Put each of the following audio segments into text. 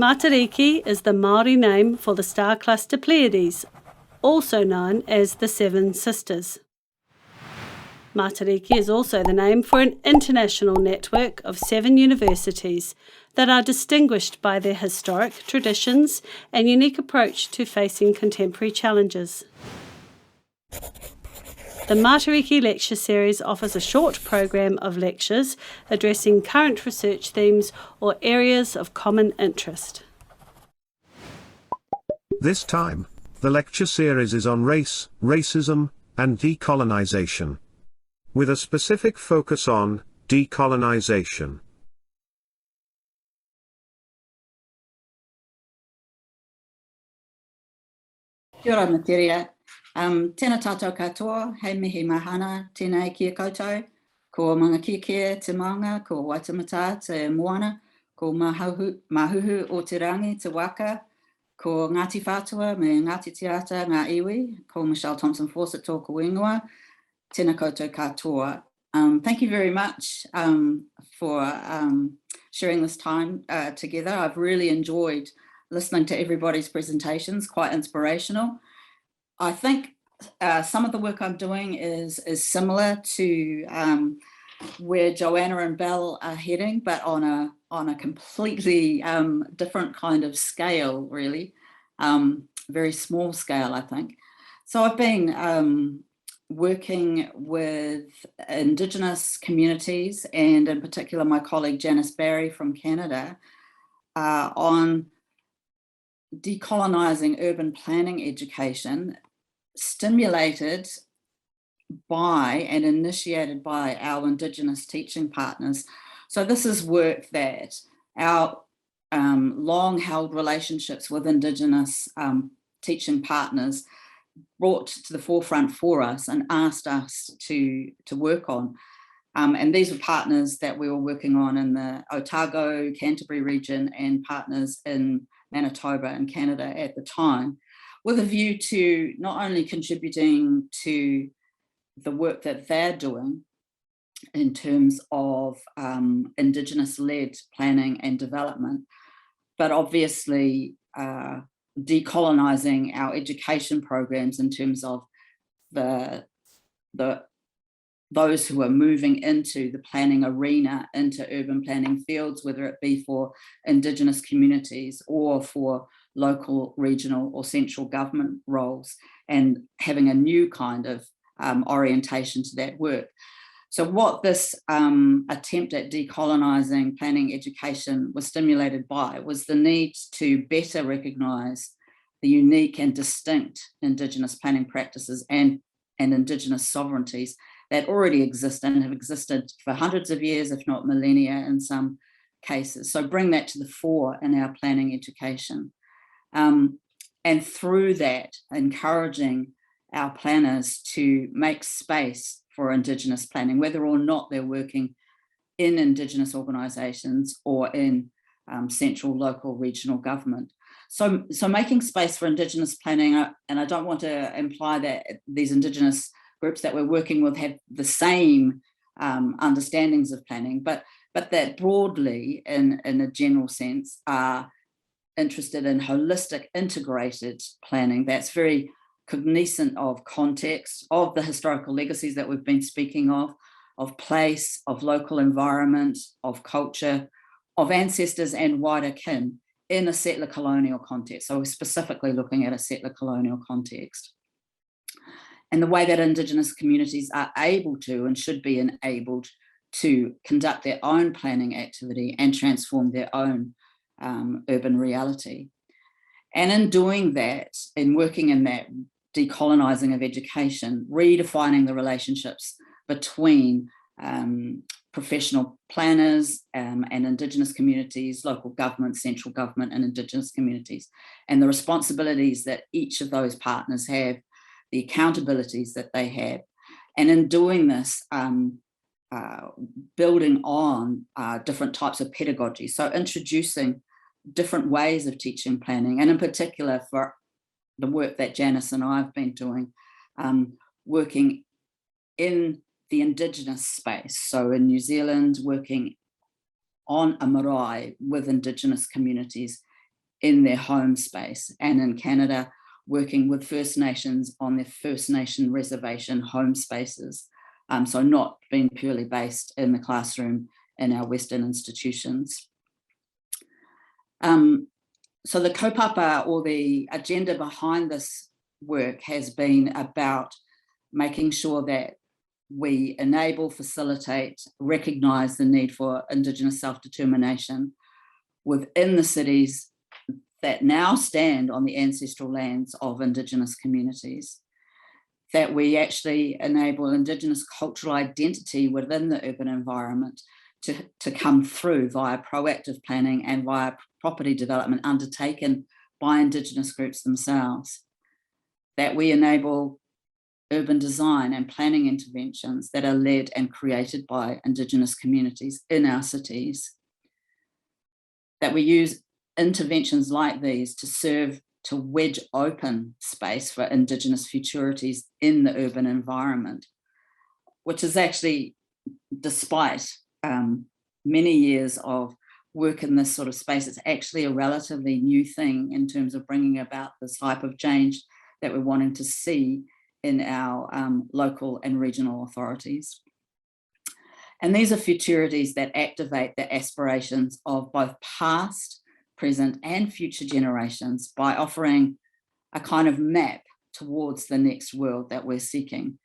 Matariki is the Māori name for the star cluster Pleiades, also known as the Seven Sisters. Matariki is also the name for an international network of 7 universities that are distinguished by their historic traditions and unique approach to facing contemporary challenges. The Matariki Lecture Series offers a short program of lectures addressing current research themes or areas of common interest. This time, the lecture series is on race, racism, and decolonization, with a specific focus on decolonization. Kia ora materia. Tēnā tātou katoa, hei mihi mahana, tēnei kia koutou, ko mga kike te maunga, ko Waitemata te moana, ko mahuhu o te rangi te waka, ko Ngāti Whātua me Ngāti Tiata ngā iwi, ko Michelle Thompson Fawcett tōku ingoa, tēnā koutou katoa. Thank you very much for sharing this time together. I've really enjoyed listening to everybody's presentations, quite inspirational. I think some of the work I'm doing is similar to where Joanna and Belle are heading, but on a completely different kind of scale, really, very small scale, I think. So I've been working with Indigenous communities, and in particular my colleague Janice Barry from Canada, on decolonising urban planning education, stimulated by and initiated by our Indigenous teaching partners. So this is work that our long-held relationships with Indigenous teaching partners brought to the forefront for us and asked us to work on. And these were partners that we were working on in the Otago, Canterbury region, and partners in Manitoba and Canada at the time, with a view to not only contributing to the work that they're doing in terms of Indigenous-led planning and development, but obviously decolonising our education programs in terms of those who are moving into the planning arena, into urban planning fields, whether it be for Indigenous communities or for local, regional or central government roles, and having a new kind of orientation to that work. So what this attempt at decolonising planning education was stimulated by was the need to better recognise the unique and distinct Indigenous planning practices and Indigenous sovereignties that already exist and have existed for hundreds of years, if not millennia in some cases. So bring that to the fore in our planning education. And through that, encouraging our planners to make space for Indigenous planning, whether or not they're working in Indigenous organisations or in central, local, regional government. So making space for Indigenous planning, and I don't want to imply that these Indigenous groups that we're working with have the same understandings of planning, but that broadly, in a general sense, are interested in holistic, integrated planning that's very cognizant of context, of the historical legacies that we've been speaking of place, of local environment, of culture, of ancestors and wider kin in a settler-colonial context. So we're specifically looking at a settler-colonial context. And the way that Indigenous communities are able to and should be enabled to conduct their own planning activity and transform their own urban reality. And in doing that, in working in that decolonising of education, redefining the relationships between professional planners and Indigenous communities, local government, central government and Indigenous communities, and the responsibilities that each of those partners have, the accountabilities that they have. And in doing this, building on different types of pedagogy, so introducing different ways of teaching planning, and in particular for the work that Janice and I have been doing, working in the Indigenous space. So in New Zealand, working on a marae with Indigenous communities in their home space, and in Canada, working with First Nations on their First Nation reservation home spaces. So not being purely based in the classroom in our Western institutions. So the kaupapa, or the agenda behind this work, has been about making sure that we enable, facilitate, recognise the need for Indigenous self-determination within the cities that now stand on the ancestral lands of Indigenous communities, that we actually enable Indigenous cultural identity within the urban environment to come through via proactive planning and via property development undertaken by Indigenous groups themselves, that we enable urban design and planning interventions that are led and created by Indigenous communities in our cities, that we use interventions like these to serve to wedge open space for Indigenous futurities in the urban environment, which is actually, despite many years of work in this sort of space, it's actually a relatively new thing in terms of bringing about this type of change that we're wanting to see in our local and regional authorities. And these are futurities that activate the aspirations of both past, present, and future generations by offering a kind of map towards the next world that we're seeking,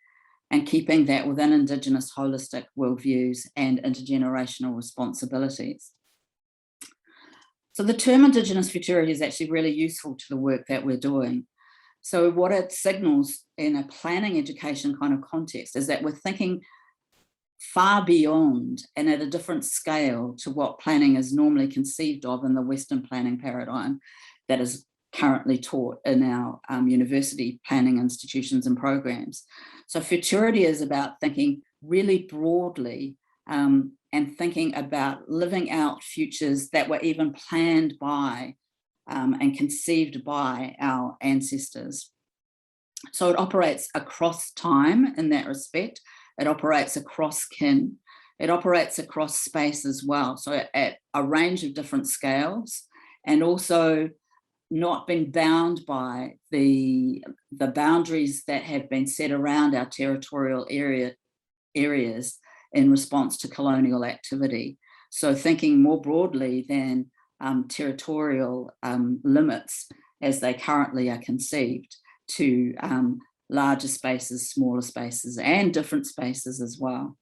and keeping that within Indigenous holistic worldviews and intergenerational responsibilities. So the term Indigenous futurity is actually really useful to the work that we're doing. So what it signals in a planning education kind of context is that we're thinking far beyond and at a different scale to what planning is normally conceived of in the Western planning paradigm that is currently taught in our university planning institutions and programs. So futurity is about thinking really broadly and thinking about living out futures that were even planned by and conceived by our ancestors. So it operates across time in that respect. It operates across kin. It operates across space as well. So at a range of different scales, and also not been bound by the boundaries that have been set around our territorial areas in response to colonial activity. So thinking more broadly than territorial limits as they currently are conceived, to larger spaces, smaller spaces, and different spaces as well.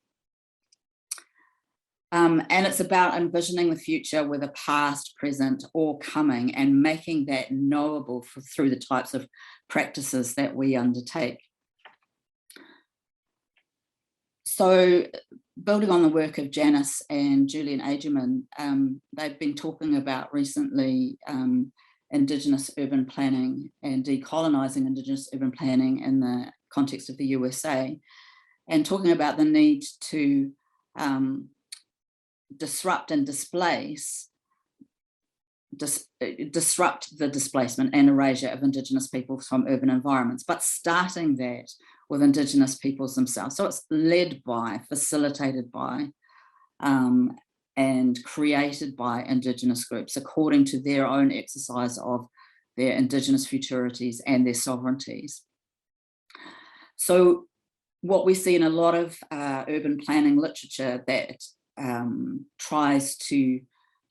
And it's about envisioning the future with a past, present, or coming, and making that knowable through the types of practices that we undertake. So building on the work of Janice and Julian Agerman, they've been talking about recently Indigenous urban planning and decolonising Indigenous urban planning in the context of the USA, and talking about the need to disrupt and disrupt the displacement and erasure of Indigenous peoples from urban environments, but starting that with Indigenous peoples themselves. So it's led by, facilitated by, and created by Indigenous groups according to their own exercise of their Indigenous futurities and their sovereignties. So what we see in a lot of urban planning literature that tries to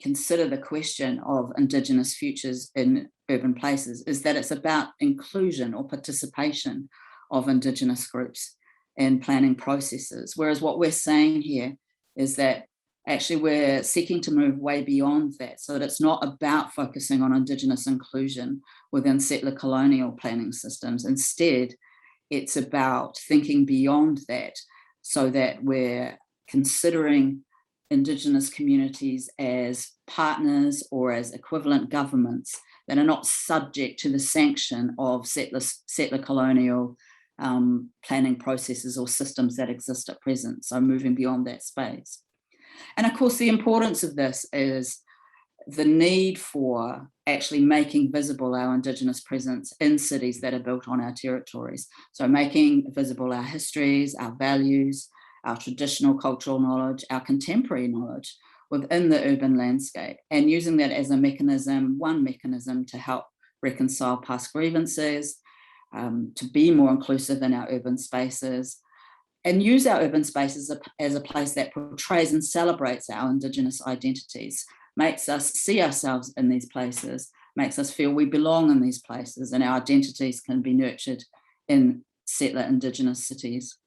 consider the question of Indigenous futures in urban places is that it's about inclusion or participation of Indigenous groups in planning processes. Whereas what we're saying here is that actually we're seeking to move way beyond that, so that it's not about focusing on Indigenous inclusion within settler-colonial planning systems. Instead, it's about thinking beyond that, so that we're considering Indigenous communities as partners or as equivalent governments that are not subject to the sanction of settler-colonial planning processes or systems that exist at present. So moving beyond that space. And of course, the importance of this is the need for actually making visible our Indigenous presence in cities that are built on our territories. So making visible our histories, our values, our traditional cultural knowledge, our contemporary knowledge, within the urban landscape, and using that as a mechanism, one mechanism to help reconcile past grievances, to be more inclusive in our urban spaces, and use our urban spaces as a place that portrays and celebrates our Indigenous identities, makes us see ourselves in these places, makes us feel we belong in these places, and our identities can be nurtured in settler Indigenous cities.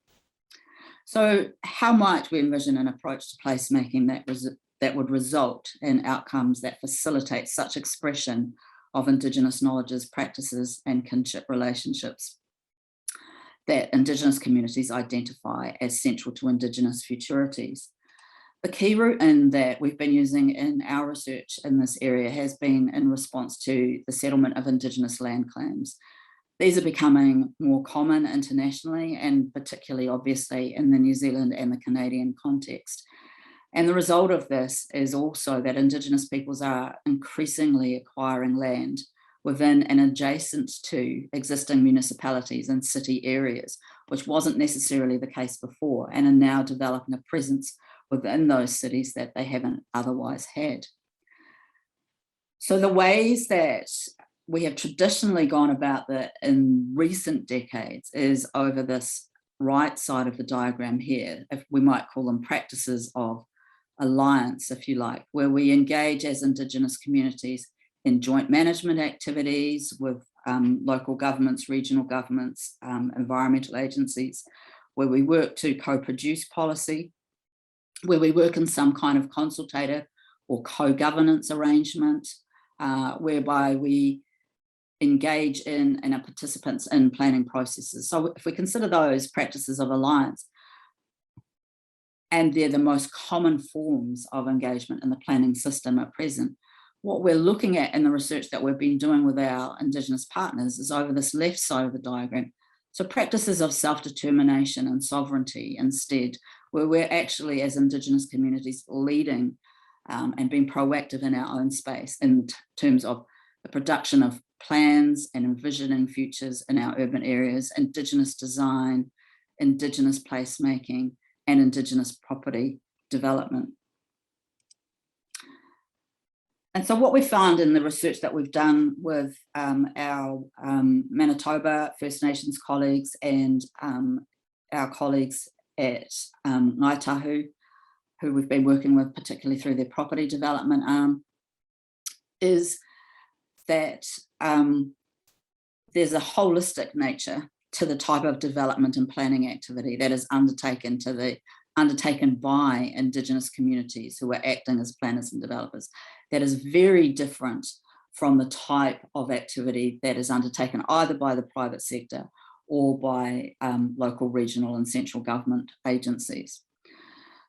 So how might we envision an approach to placemaking that would result in outcomes that facilitate such expression of Indigenous knowledges, practices, and kinship relationships that Indigenous communities identify as central to Indigenous futurities? The key route in that we've been using in our research in this area has been in response to the settlement of Indigenous land claims. These are becoming more common internationally, and particularly obviously in the New Zealand and the Canadian context. And the result of this is also that Indigenous peoples are increasingly acquiring land within and adjacent to existing municipalities and city areas, which wasn't necessarily the case before, and are now developing a presence within those cities that they haven't otherwise had. So the ways that we have traditionally gone about that in recent decades is over this right side of the diagram here, if we might call them practices of alliance, if you like, where we engage as Indigenous communities in joint management activities with local governments, regional governments, environmental agencies, where we work to co-produce policy, where we work in some kind of consultative or co-governance arrangement, whereby we engage in and are participants in planning processes. So if we consider those practices of alliance, and they're the most common forms of engagement in the planning system at present, what we're looking at in the research that we've been doing with our Indigenous partners is over this left side of the diagram. So practices of self-determination and sovereignty instead, where we're actually as Indigenous communities leading and being proactive in our own space in terms of the production of plans and envisioning futures in our urban areas, Indigenous design, Indigenous placemaking, and Indigenous property development. And so what we found in the research that we've done with our Manitoba First Nations colleagues and our colleagues at Ngāi Tahu, who we've been working with particularly through their property development arm, is that there's a holistic nature to the type of development and planning activity that is undertaken by Indigenous communities who are acting as planners and developers. That is very different from the type of activity that is undertaken either by the private sector or by local, regional and central government agencies.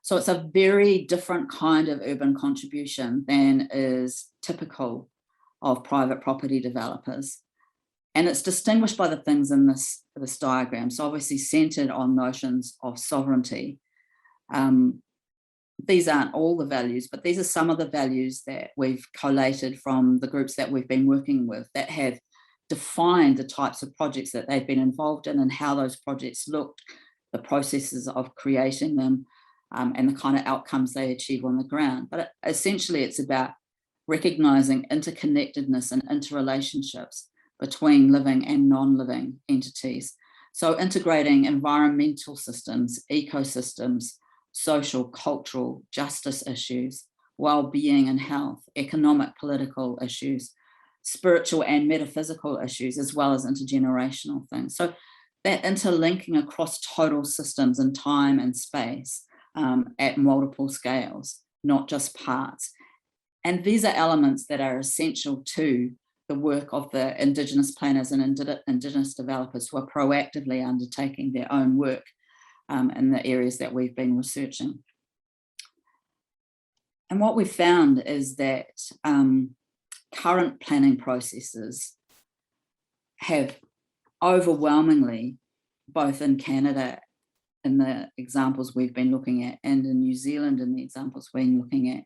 So it's a very different kind of urban contribution than is typical of private property developers. And it's distinguished by the things in this diagram. So obviously centered on notions of sovereignty. These aren't all the values, but these are some of the values that we've collated from the groups that we've been working with that have defined the types of projects that they've been involved in and how those projects looked, the processes of creating them, and the kind of outcomes they achieve on the ground. But essentially it's about recognizing interconnectedness and interrelationships between living and non-living entities. So integrating environmental systems, ecosystems, social, cultural, justice issues, well-being and health, economic, political issues, spiritual and metaphysical issues, as well as intergenerational things. So that interlinking across total systems in time and space at multiple scales, not just parts. And these are elements that are essential to the work of the Indigenous planners and Indigenous developers who are proactively undertaking their own work in the areas that we've been researching. And what we've found is that current planning processes have overwhelmingly, both in Canada in the examples we've been looking at and in New Zealand in the examples we've been looking at,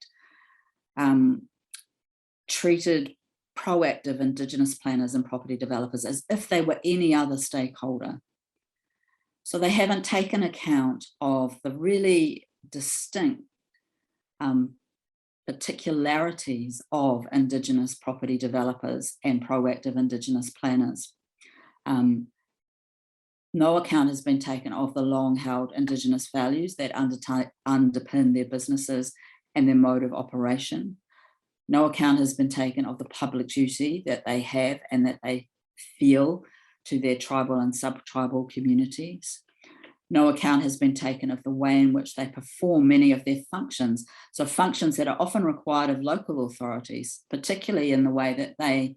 treated proactive Indigenous planners and property developers as if they were any other stakeholder. So they haven't taken account of the really distinct particularities of Indigenous property developers and proactive Indigenous planners. No account has been taken of the long-held Indigenous values that underpin their businesses and their mode of operation. No account has been taken of the public duty that they have and that they feel to their tribal and sub-tribal communities. No account has been taken of the way in which they perform many of their functions, so functions that are often required of local authorities, particularly in the way that they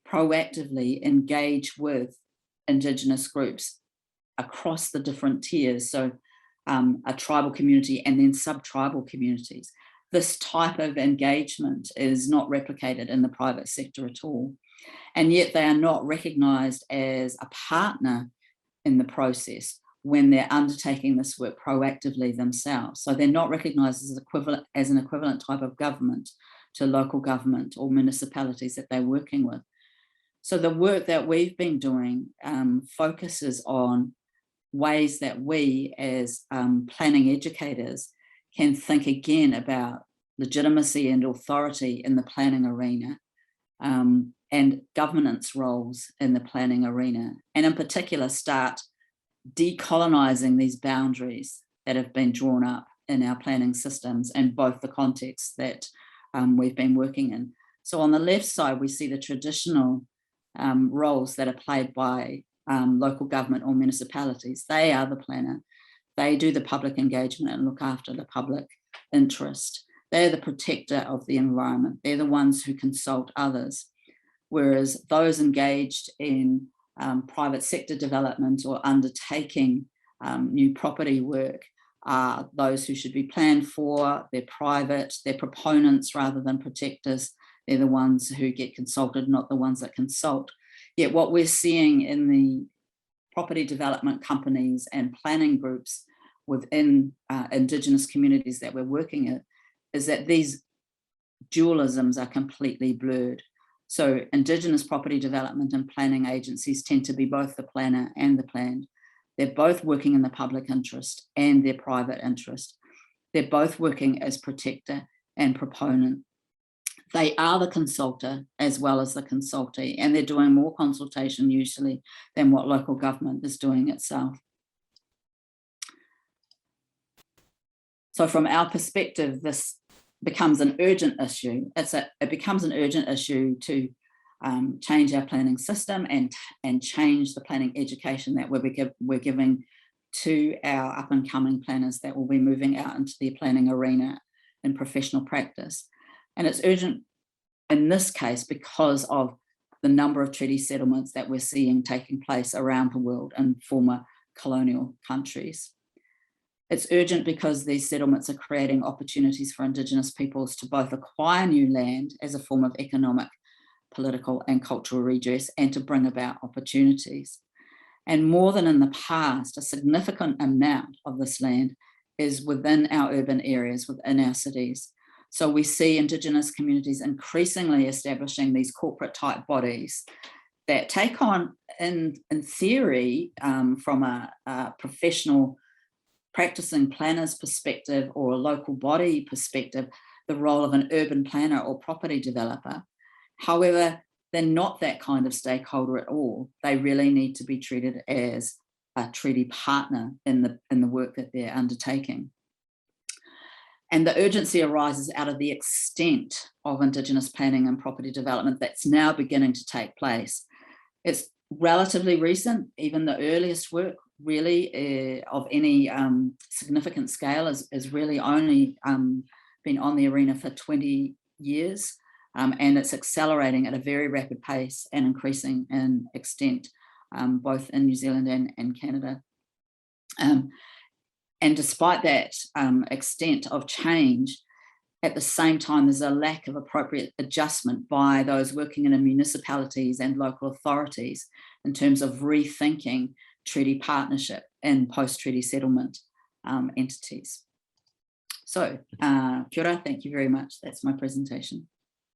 proactively engage with Indigenous groups across the different tiers, so a tribal community and then sub-tribal communities. This type of engagement is not replicated in the private sector at all. And yet they are not recognised as a partner in the process when they're undertaking this work proactively themselves. So they're not recognised as an equivalent type of government to local government or municipalities that they're working with. So the work that we've been doing focuses on ways that we as planning educators can think again about legitimacy and authority in the planning arena, and governance roles in the planning arena, and in particular start decolonising these boundaries that have been drawn up in our planning systems and both the contexts that we've been working in. So on the left side, we see the traditional roles that are played by local government or municipalities. They are the planner. They do the public engagement and look after the public interest. They're the protector of the environment. They're the ones who consult others. Whereas those engaged in private sector development or undertaking new property work are those who should be planned for. They're private, they're proponents rather than protectors. They're the ones who get consulted, not the ones that consult. Yet what we're seeing in the property development companies and planning groups within Indigenous communities that we're working at is that these dualisms are completely blurred. So Indigenous property development and planning agencies tend to be both the planner and the planned. They're both working in the public interest and their private interest. They're both working as protector and proponent. They are the consultor as well as the consultee, and they're doing more consultation usually than what local government is doing itself. So from our perspective, this becomes an urgent issue. It becomes an urgent issue to change our planning system and change the planning education that we're giving to our up and coming planners that will be moving out into the planning arena in professional practice. And it's urgent in this case because of the number of treaty settlements that we're seeing taking place around the world in former colonial countries. It's urgent because these settlements are creating opportunities for Indigenous peoples to both acquire new land as a form of economic, political and cultural redress and to bring about opportunities. And more than in the past, a significant amount of this land is within our urban areas, within our cities. So we see Indigenous communities increasingly establishing these corporate type bodies that take on, in theory, from a professional practicing planner's perspective or a local body perspective, the role of an urban planner or property developer. However, they're not that kind of stakeholder at all. They really need to be treated as a treaty partner in the work that they're undertaking. And the urgency arises out of the extent of Indigenous planning and property development that's now beginning to take place. It's relatively recent. Even the earliest work really of any significant scale is really only been on the arena for 20 years, and it's accelerating at a very rapid pace and increasing in extent, both in New Zealand and Canada. And despite that extent of change, at the same time, there's a lack of appropriate adjustment by those working in municipalities and local authorities in terms of rethinking treaty partnership and post-treaty settlement entities. So, kia ora, thank you very much. That's my presentation.